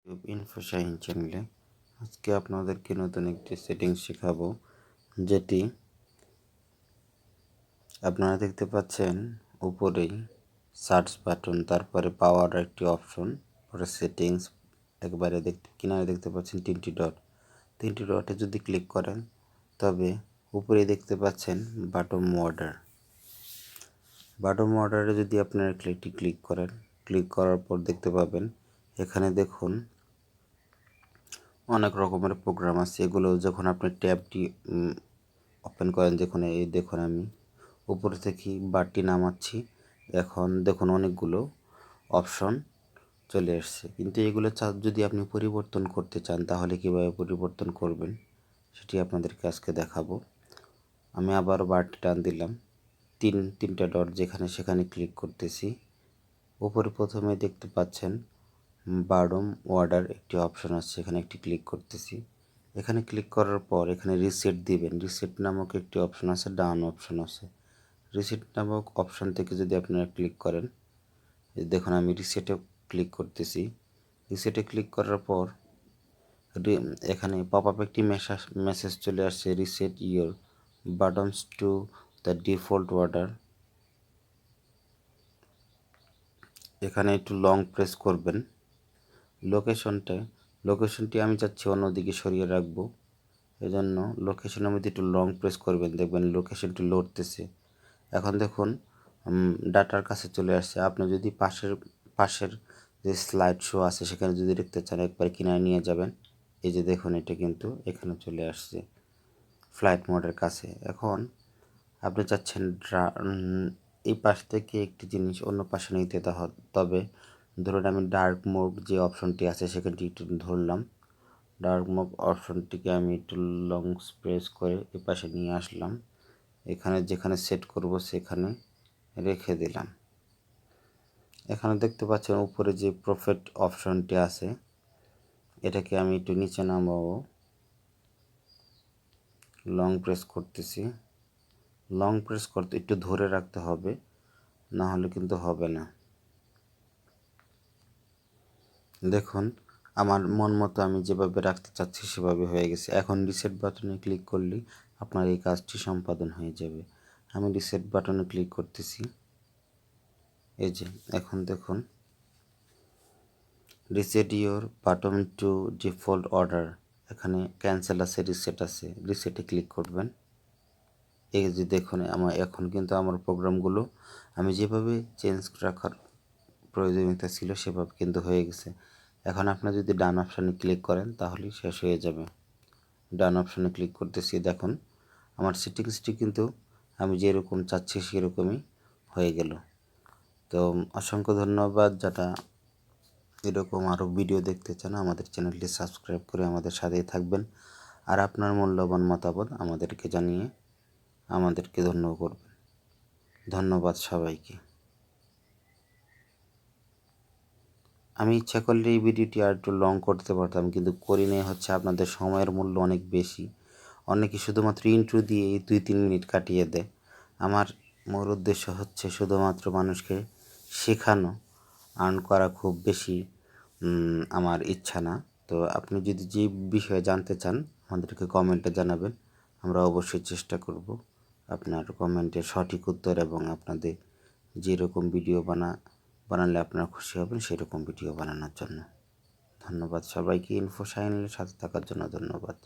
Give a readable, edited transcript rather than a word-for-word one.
infoshahin চ্যানেলে আজকে আপনাদেরকে নতুন একটি সেটিংস শেখাবো, যেটি আপনারা দেখতে পাচ্ছেন উপরেই সার্চ বাটন, তারপরে পাওয়ার একটি অপশন, পরে সেটিংস, একবারে কিনারে দেখতে পাচ্ছেন তিনটি ডটে যদি ক্লিক করেন তবে উপরে দেখতে পাচ্ছেন বাটম অর্ডারে যদি আপনারা ক্লিক করেন, ক্লিক করার পর দেখতে পাবেন এখানে দেখুন অনেক রকমের প্রোগ্রাম আছে। এগুলো যখন আপনি ট্যাবটি ওপেন করেন, দেখুন আমি উপর থেকে বারটি নামাচ্ছি, এখন দেখুন অনেকগুলো অপশন চলে এসছে। কিন্তু এগুলো যদি আপনি পরিবর্তন করতে চান তাহলে কীভাবে পরিবর্তন করবেন সেটি আপনাদেরকে আজকে দেখাবো। আমি আবার বারটি টান দিলাম, তিনটা ডট যেখানে সেখানে ক্লিক করতেছি। উপরে প্রথমে দেখতে পাচ্ছেন বাটম অর্ডার একটি অপশন আছে, এখানে একটি ক্লিক করতেছি। এখানে ক্লিক করার পর এখানে রিসেট দিবেন। রিসেট নামক একটি অপশন আছে, ডান অপশন আছে। রিসেট নামক অপশন থেকে যদি আপনারা ক্লিক করেন, দেখুন আমি রিসেটে ক্লিক করতেছি। রিসেটে ক্লিক করার পর এখানে পপ আপ একটি মেসেজ চলে আসছে, reset your buttons to the default order. এখানে একটু লং প্রেস করবেন। লোকেশনটি আমি চাচ্ছি অন্যদিকে সরিয়ে রাখবো, এজন্য লোকেশনের মধ্যে একটু লং প্রেস করবেন, দেখবেন লোকেশনটি লড়তেছে। এখন দেখুন ডাটার কাছে চলে আসছে। আপনি যদি পাশের যে স্লাইড শো আছে সেখানে যদি দেখতে চান একবার কিনারে নিয়ে যাবেন। এই যে দেখুন এটা কিন্তু এখানে চলে আসছে ফ্লাইট মোডের কাছে। এখন আপনি চাচ্ছেন এই পাশ থেকে একটি জিনিস অন্য পাশে নিতে, তবে ধরুন আমি ডার্ক মোড যে অপশনটি আছে সেখানটি একটু ধরলাম। ডার্ক মোড অপশনটিকে আমি একটু লং প্রেস করে এই পাশে নিয়ে আসলাম। এখানে যেখানে সেট করব সেখানে রেখে দিলাম। এখানে দেখতে পাচ্ছেন উপরে যে প্রফিট অপশনটি আছে এটাকে আমি একটু নিচে নামাবো, লং প্রেস করতেছি। লং প্রেস করতে একটু ধরে রাখতে হবে, না হলে কিন্তু হবে না। দেখুন আমার মন মতো আমি যেভাবে রাখতে চাচ্ছি সেভাবে হয়ে গেছে। এখন রিসেট বাটনে ক্লিক করলেই আপনার এই কাজটি সম্পাদন হয়ে যাবে। আমি রিসেট বাটনে ক্লিক করতেছি। এই যে এখন দেখুন reset your button two default order, এখানে ক্যান্সেল আছে, রিসেট আছে। রিসেটে ক্লিক করবেন। এই যে দেখুন এখন কিন্তু আমার প্রোগ্রামগুলো আমি যেভাবে চেঞ্জ রাখার প্রয়োজনীয়তা ছিল সেভাবে কিন্তু হয়ে গেছে। এখন আপনার যদি ডান অপশানে ক্লিক করেন তাহলেই শেষ হয়ে যাবে। ডান অপশানে ক্লিক করতেছি, দেখুন আমার সেটিংসটি কিন্তু আমি যেরকম চাচ্ছি সেরকমই হয়ে গেল। তো অসংখ্য ধন্যবাদ। যারা এরকম আরও ভিডিও দেখতে চান আমাদের চ্যানেলটি সাবস্ক্রাইব করে আমাদের সাথেই থাকবেন, আর আপনার মূল্যবান মতামত আমাদেরকে জানিয়ে আমাদেরকে করবেন। ধন্যবাদ সবাইকে। আমি ইচ্ছা করলে এই ভিডিওটি আর একটু লং করতে পারতাম, কিন্তু করি নাই হচ্ছে আপনাদের সময়ের মূল্য অনেক বেশি। অনেকে শুধুমাত্র ইন্ট্রো দিয়ে এই 2-3 মিনিট কাটিয়ে দেয়। আমার মূল উদ্দেশ্য হচ্ছে শুধুমাত্র মানুষকে শেখানো, আর্ন করা খুব বেশি আমার ইচ্ছা না। তো আপনি যদি যে বিষয়ে জানতে চান আমাদেরকে কমেন্টে জানাবেন, আমরা অবশ্যই চেষ্টা করব আপনার কমেন্টের সঠিক উত্তর এবং আপনাদের যেরকম ভিডিও বানালে আপনারা খুশি হবেন সেরকম ভিডিও বানানোর জন্য। ধন্যবাদ সবাইকে। ইনফোশাহিনের সাথে থাকার জন্য ধন্যবাদ।